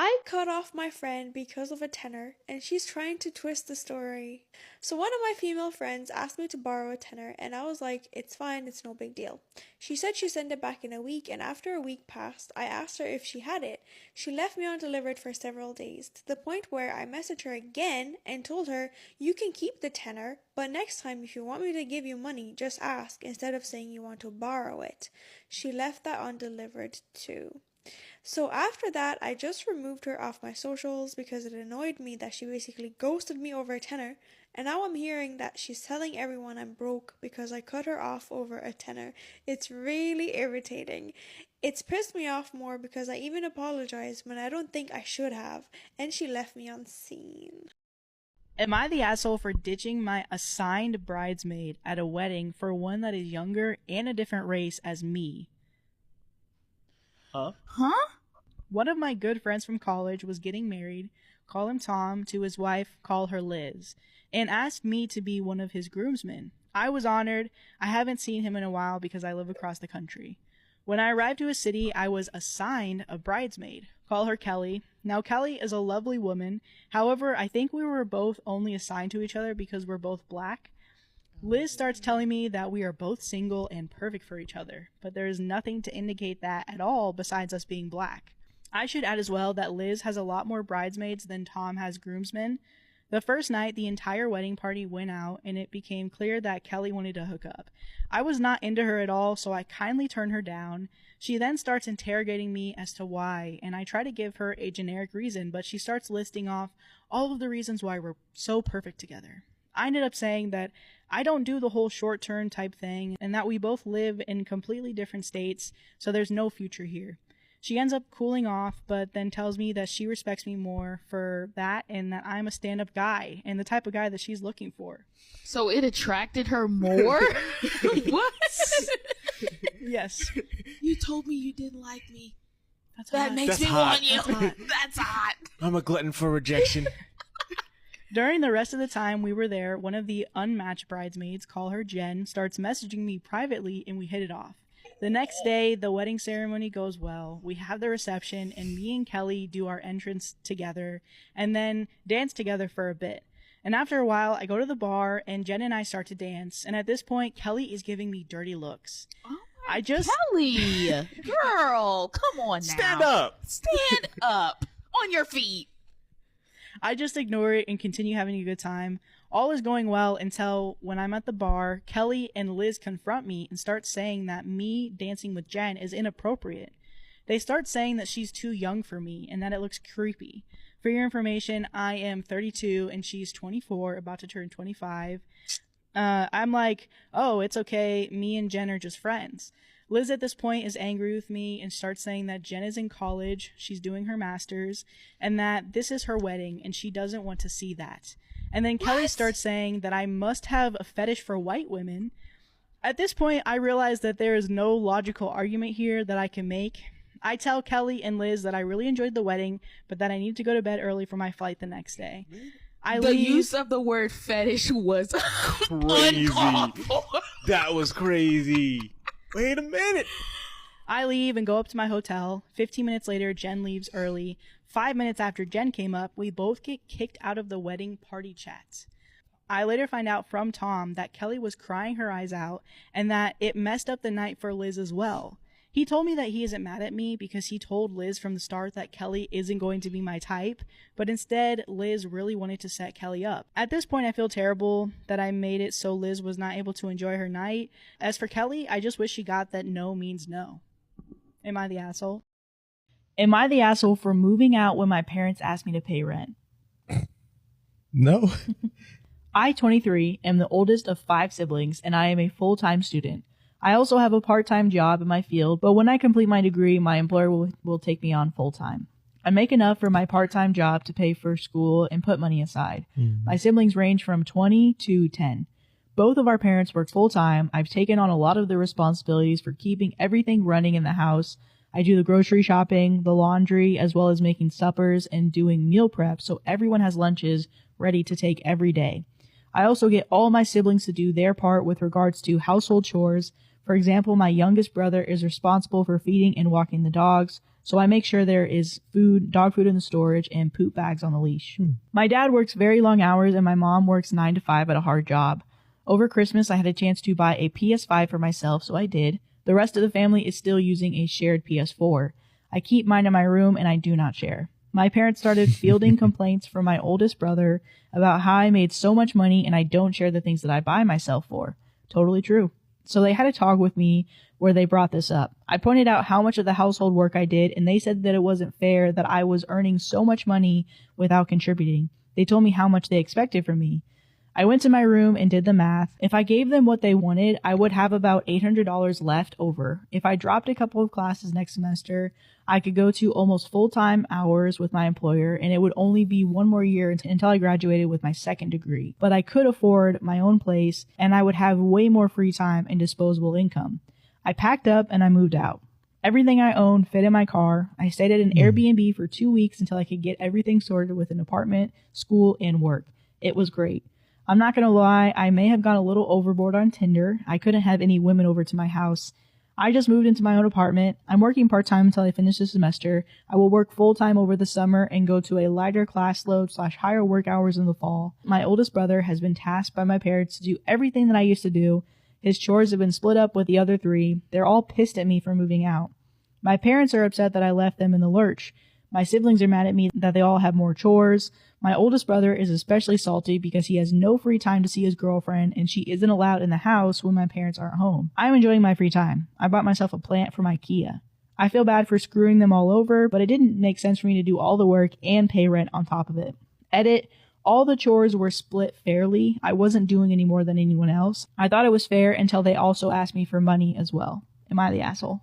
I cut off my friend because of a tenner, and she's trying to twist the story. So one of my female friends asked me to borrow a tenner, and I was like, it's fine, it's no big deal. She said she'd send it back in a week, and after a week passed, I asked her if she had it. She left me undelivered for several days, to the point where I messaged her again and told her, you can keep the tenner, but next time if you want me to give you money, just ask instead of saying you want to borrow it. She left that undelivered too. So after that, I just removed her off my socials because it annoyed me that she basically ghosted me over a tenner, and now I'm hearing that she's telling everyone I'm broke because I cut her off over a tenner. It's really irritating. It's pissed me off more because I even apologized when I don't think I should have, and she left me unseen. Am I the asshole for ditching my assigned bridesmaid at a wedding for one that is younger and a different race as me? Huh? One of my good friends from college was getting married, call him Tom, to his wife, call her Liz, and asked me to be one of his groomsmen. I was honored. I haven't seen him in a while because I live across the country. When I arrived to his city, I was assigned a bridesmaid. Call her Kelly. Now, Kelly is a lovely woman. However, I think we were both only assigned to each other because we're both black. Liz starts telling me that we are both single and perfect for each other, but there is nothing to indicate that at all besides us being black. I should add as well that Liz has a lot more bridesmaids than Tom has groomsmen. The first night, the entire wedding party went out, and it became clear that Kelly wanted to hook up. I was not into her at all, so I kindly turned her down. She then starts interrogating me as to why, and I try to give her a generic reason, but she starts listing off all of the reasons why we're so perfect together. I ended up saying that I don't do the whole short-term type thing, and that we both live in completely different states, so there's no future here. She ends up cooling off, but then tells me that she respects me more for that and that I'm a stand-up guy and the type of guy that she's looking for. So it attracted her more? What? Yes. You told me you didn't like me. That makes me hot. want you. That's hot. I'm a glutton for rejection. During the rest of the time we were there, one of the unmatched bridesmaids, call her Jen, starts messaging me privately and we hit it off. The next day, the wedding ceremony goes well. We have the reception and me and Kelly do our entrance together and then dance together for a bit. And after a while, I go to the bar and Jen and I start to dance. And at this point, Kelly is giving me dirty looks. Oh, Kelly! Girl, come on now. Stand up! Stand up. On your feet. I just ignore it and continue having a good time. All is going well until when I'm at the bar, Kelly and Liz confront me and start saying that me dancing with Jen is inappropriate. They start saying that she's too young for me and that it looks creepy. For your information, I am 32 and she's 24, about to turn 25. I'm like, oh, it's okay. Me and Jen are just friends. Liz at this point is angry with me and starts saying that Jen is in college, she's doing her master's, and that this is her wedding and she doesn't want to see that. And then Kelly starts saying that I must have a fetish for white women. At this point, I realize that there is no logical argument here that I can make. I tell Kelly and Liz that I really enjoyed the wedding, but that I need to go to bed early for my flight the next day. The use of the word fetish was Crazy. uncalled for. That was crazy. Wait a minute. I leave and go up to my hotel. 15 minutes later, Jen leaves early. 5 minutes after Jen came up, we both get kicked out of the wedding party chat. I later find out from Tom that Kelly was crying her eyes out and that it messed up the night for Liz as well. He told me that he isn't mad at me because he told Liz from the start that Kelly isn't going to be my type, but instead Liz really wanted to set Kelly up. At this point, I feel terrible that I made it so Liz was not able to enjoy her night. As for Kelly, I just wish she got that no means no. Am I the asshole? Am I the asshole for moving out when my parents asked me to pay rent? No. I, 23, am the oldest of 5 siblings, and I am a full-time student. I also have a part-time job in my field, but when I complete my degree, my employer will take me on full-time. I make enough for my part-time job to pay for school and put money aside. My siblings range from 20 to 10. Both of our parents work full-time. I've taken on a lot of the responsibilities for keeping everything running in the house. I do the grocery shopping, the laundry, as well as making suppers and doing meal prep so everyone has lunches ready to take every day. I also get all my siblings to do their part with regards to household chores. For example, my youngest brother is responsible for feeding and walking the dogs. So I make sure there is dog food in the storage, and poop bags on the leash. My dad works very long hours, and my mom works 9 to 5 at a hard job. Over Christmas, I had a chance to buy a PS5 for myself, so I did. The rest of the family is still using a shared PS4. I keep mine in my room, and I do not share. My parents started fielding complaints from my oldest brother about how I made so much money and I don't share the things that I buy myself for. Totally true. So they had a talk with me where they brought this up. I pointed out how much of the household work I did, and they said that it wasn't fair that I was earning so much money without contributing. They told me how much they expected from me. I went to my room and did the math. If I gave them what they wanted, I would have about $800 left over. If I dropped a couple of classes next semester, I could go to almost full-time hours with my employer, and it would only be one more year until I graduated with my second degree. But I could afford my own place, and I would have way more free time and disposable income. I packed up and I moved out. Everything I owned fit in my car. I stayed at an Airbnb for 2 weeks until I could get everything sorted with an apartment, school, and work. It was great. I'm not going to lie, I may have gone a little overboard on Tinder. I couldn't have any women over to my house. I just moved into my own apartment. I'm working part-time until I finish the semester. I will work full-time over the summer and go to a lighter class load / higher work hours in the fall. My oldest brother has been tasked by my parents to do everything that I used to do. His chores have been split up with the other 3. They're all pissed at me for moving out. My parents are upset that I left them in the lurch. My siblings are mad at me that they all have more chores. My oldest brother is especially salty because he has no free time to see his girlfriend and she isn't allowed in the house when my parents aren't home. I'm enjoying my free time. I bought myself a plant from IKEA. I feel bad for screwing them all over, but it didn't make sense for me to do all the work and pay rent on top of it. Edit. All the chores were split fairly. I wasn't doing any more than anyone else. I thought it was fair until they also asked me for money as well. Am I the asshole?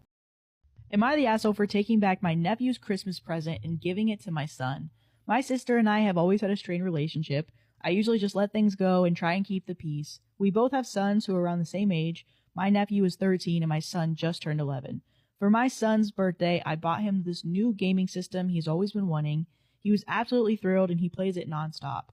Am I the asshole for taking back my nephew's Christmas present and giving it to my son? My sister and I have always had a strained relationship. I usually just let things go and try and keep the peace. We both have sons who are around the same age. My nephew is 13 and my son just turned 11. For my son's birthday, I bought him this new gaming system he's always been wanting. He was absolutely thrilled and he plays it nonstop.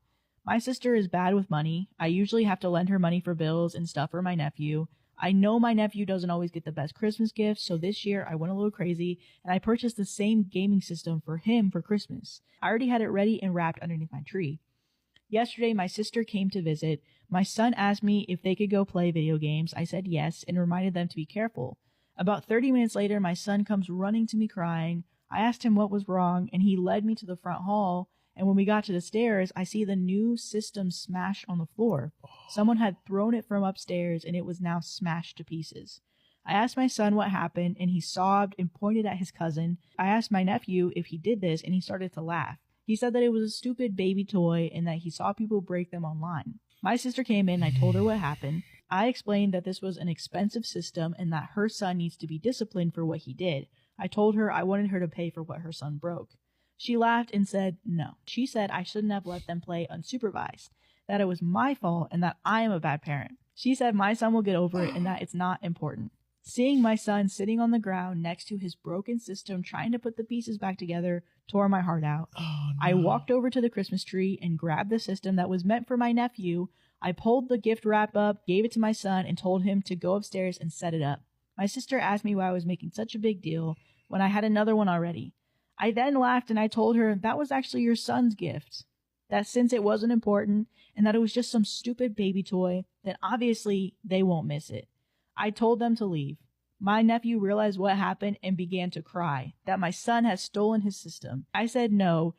My sister is bad with money. I usually have to lend her money for bills and stuff for my nephew. I know my nephew doesn't always get the best Christmas gifts, so this year I went a little crazy and I purchased the same gaming system for him for Christmas. I already had it ready and wrapped underneath my tree. Yesterday, my sister came to visit. My son asked me if they could go play video games. I said yes and reminded them to be careful. About 30 minutes later, my son comes running to me crying. I asked him what was wrong and he led me to the front hall. And when we got to the stairs, I see the new system smashed on the floor. Someone had thrown it from upstairs and it was now smashed to pieces. I asked my son what happened and he sobbed and pointed at his cousin. I asked my nephew if he did this and he started to laugh. He said that it was a stupid baby toy and that he saw people break them online. My sister came in and I told her what happened. I explained that this was an expensive system and that her son needs to be disciplined for what he did. I told her I wanted her to pay for what her son broke. She laughed and said no. She said I shouldn't have let them play unsupervised, that it was my fault and that I am a bad parent. She said my son will get over it and that it's not important. Seeing my son sitting on the ground next to his broken system trying to put the pieces back together tore my heart out. Oh, no. I walked over to the Christmas tree and grabbed the system that was meant for my nephew. I pulled the gift wrap up, gave it to my son, and told him to go upstairs and set it up. My sister asked me why I was making such a big deal when I had another one already. I then laughed and I told her that was actually your son's gift. That since it wasn't important and that it was just some stupid baby toy, then obviously they won't miss it. I told them to leave. My nephew realized what happened and began to cry, that my son had stolen his system. I said no,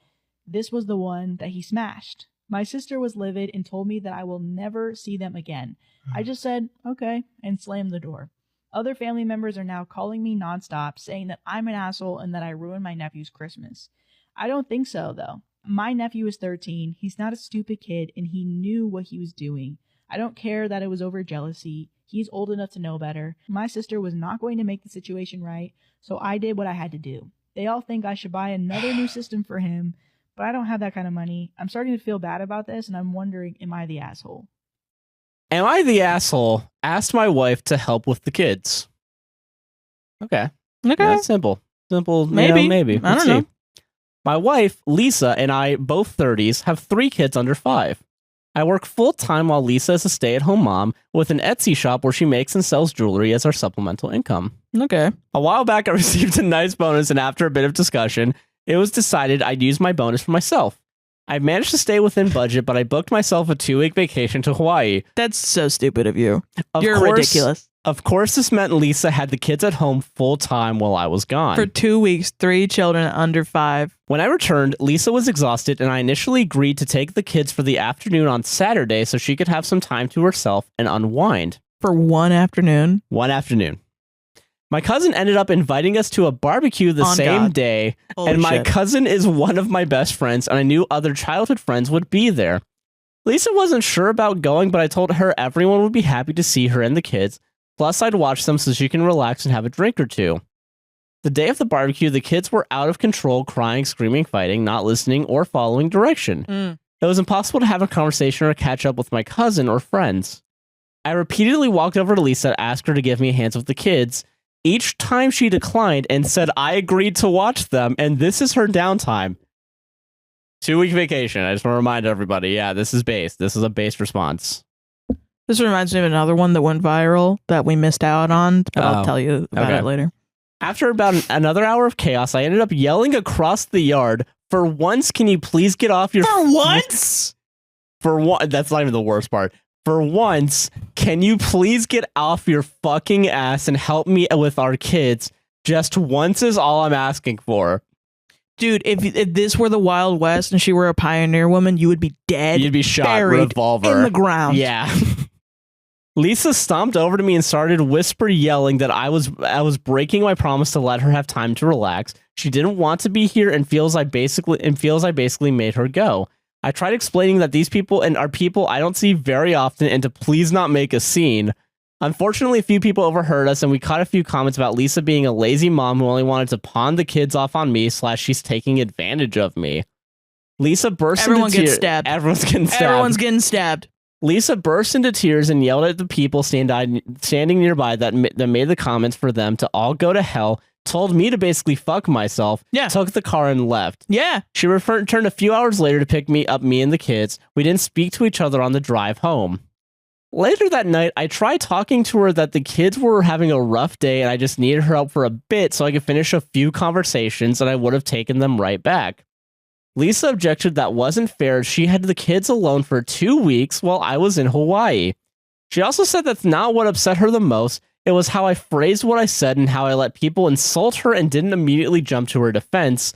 this was the one that he smashed. My sister was livid and told me that I will never see them again. I just said, okay, and slammed the door. Other family members are now calling me nonstop, saying that I'm an asshole and that I ruined my nephew's Christmas. I don't think so, though. My nephew is 13. He's not a stupid kid, and he knew what he was doing. I don't care that it was over jealousy. He's old enough to know better. My sister was not going to make the situation right, so I did what I had to do. They all think I should buy another new system for him, but I don't have that kind of money. I'm starting to feel bad about this, and I'm wondering, am I the asshole? Am I the asshole? Asked my wife to help with the kids. Okay. Okay. That's simple. Simple. Maybe. Maybe. I Let's don't know. see. My wife, Lisa, and I, both 30s, have 3 kids under 5. I work full-time while Lisa is a stay-at-home mom with an Etsy shop where she makes and sells jewelry as our supplemental income. Okay. A while back, I received a nice bonus, and after a bit of discussion, it was decided I'd use my bonus for myself. I managed to stay within budget, but I booked myself a 2-week vacation to Hawaii. That's so stupid of you. Of You're course, ridiculous. Of course, this meant Lisa had the kids at home full-time while I was gone. For 2 weeks, 3 children under 5. When I returned, Lisa was exhausted, and I initially agreed to take the kids for the afternoon on Saturday so she could have some time to herself and unwind. For one afternoon? One afternoon. My cousin ended up inviting us to a barbecue the same day, Holy and my shit. cousin is one of my best friends, and I knew other childhood friends would be there. Lisa wasn't sure about going, but I told her everyone would be happy to see her and the kids, plus I'd watch them so she can relax and have a drink or two. The day of the barbecue, the kids were out of control, crying, screaming, fighting, not listening, or following direction. It was impossible to have a conversation or catch up with my cousin or friends. I repeatedly walked over to Lisa to ask her to give me hands with the kids. Each time she declined and said I agreed to watch them, and this is her downtime. 2-week vacation. I just want to remind everybody, yeah, this is based. This is a based response. This reminds me of another one that went viral that we missed out on, but I'll tell you about it later. After about another hour of chaos, I ended up yelling across the yard, "For once, can you please get off your..." For once? For one, that's not even the worst part. For once, can you please get off your fucking ass and help me with our kids? Just once is all I'm asking for. Dude, if this were the Wild West and she were a pioneer woman, you would be dead. You'd be shot, buried revolver in the ground. Yeah. Lisa stomped over to me and started whisper yelling that I was breaking my promise to let her have time to relax. She didn't want to be here and feels I basically made her go. I tried explaining that these people are people I don't see very often and to please not make a scene. Unfortunately, a few people overheard us and we caught a few comments about Lisa being a lazy mom who only wanted to pawn the kids off on me / she's taking advantage of me. Lisa burst into tears. Everyone's getting stabbed. Everyone's getting stabbed. Lisa burst into tears and yelled at the people standing nearby that made the comments for them to all go to hell, told me to basically fuck myself, took the car and left. Yeah. She returned a few hours later to pick me and the kids. We didn't speak to each other on the drive home. Later that night, I tried talking to her that the kids were having a rough day and I just needed her help for a bit so I could finish a few conversations and I would have taken them right back. Lisa objected that wasn't fair. She had the kids alone for 2 weeks while I was in Hawaii. She also said that's not what upset her the most. It was how I phrased what I said and how I let people insult her and didn't immediately jump to her defense.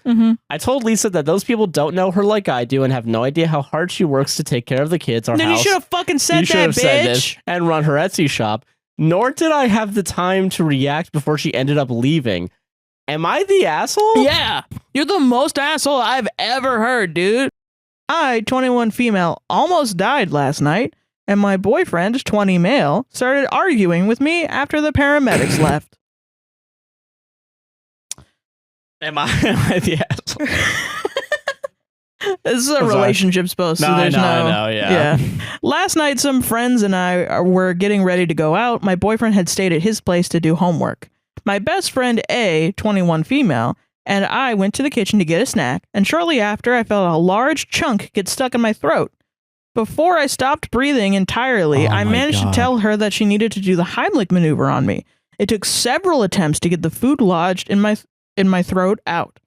I told Lisa that those people don't know her like I do and have no idea how hard she works to take care of the kids. Our then house. You should have fucking said You should that, have said bitch. this and run her Etsy shop. Nor did I have the time to react before she ended up leaving. Am I the asshole? Yeah. You're the most asshole I've ever heard, dude. I, 21 female, almost died last night, and my boyfriend, 20 male, started arguing with me after the paramedics left. Am I the asshole? This is a relationship post, so there's I know, yeah. Last night, some friends and I were getting ready to go out. My boyfriend had stayed at his place to do homework. My best friend, A, 21 female, and I went to the kitchen to get a snack, and shortly after, I felt a large chunk get stuck in my throat. Before I stopped breathing entirely, I managed to tell her that she needed to do the Heimlich maneuver on me. It took several attempts to get the food lodged in my throat out.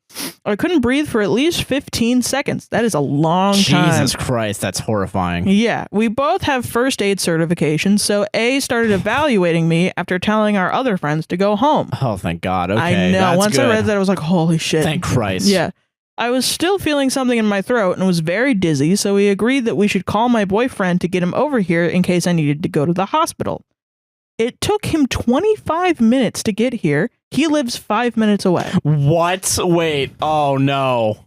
I couldn't breathe for at least 15 seconds. That is a long time. Jesus Christ, that's horrifying. Yeah, we both have first aid certifications, so A started evaluating me after telling our other friends to go home. Oh, thank God. Okay, I know. that's Once good. I read that, I was like, holy shit. Thank Christ. Yeah. I was still feeling something in my throat and was very dizzy, so we agreed that we should call my boyfriend to get him over here in case I needed to go to the hospital. It took him 25 minutes to get here. He lives 5 minutes away. What? Wait. Oh, no.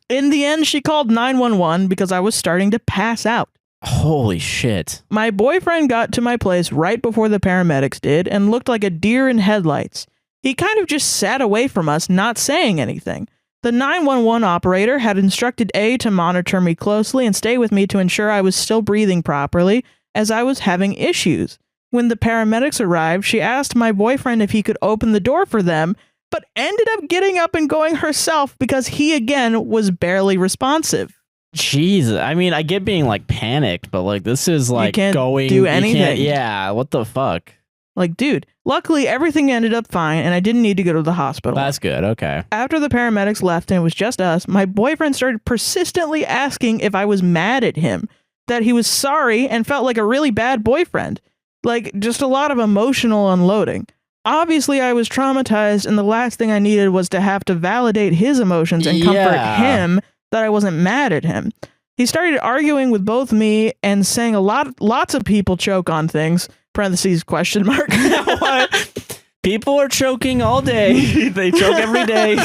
In the end, she called 911 because I was starting to pass out. Holy shit. My boyfriend got to my place right before the paramedics did and looked like a deer in headlights. He kind of just sat away from us, not saying anything. The 911 operator had instructed A to monitor me closely and stay with me to ensure I was still breathing properly, as I was having issues. When the paramedics arrived, she asked my boyfriend if he could open the door for them, but ended up getting up and going herself because he again was barely responsive. Jesus. I mean, I get being like panicked, but like this is like can't going do you can't- anything. Yeah, what the fuck? Like, dude, luckily everything ended up fine and I didn't need to go to the hospital. That's good. Okay. After the paramedics left and it was just us, my boyfriend started persistently asking if I was mad at him, that he was sorry and felt like a really bad boyfriend. Like, just a lot of emotional unloading. Obviously, I was traumatized, and the last thing I needed was to have to validate his emotions and comfort him that I wasn't mad at him. He started arguing with both me and saying lots of people choke on things, parentheses, question mark. What? People are choking all day. They choke every day.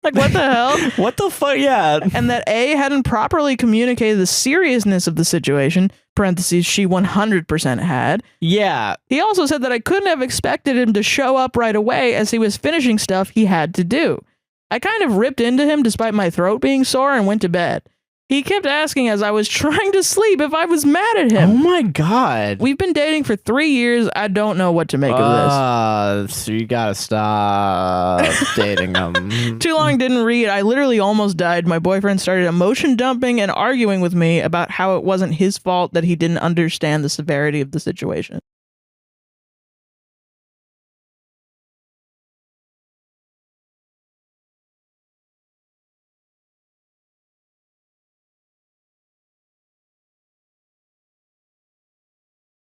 Like, what the hell? What the fuck? Yeah. And that A hadn't properly communicated the seriousness of the situation, parentheses, she 100% had. Yeah. He also said that I couldn't have expected him to show up right away as he was finishing stuff he had to do. I kind of ripped into him despite my throat being sore and went to bed. He kept asking as I was trying to sleep if I was mad at him. Oh my god. We've been dating for 3 years. I don't know what to make of this. So you gotta stop dating him. Too long didn't read. I literally almost died. My boyfriend started emotion dumping and arguing with me about how it wasn't his fault that he didn't understand the severity of the situation.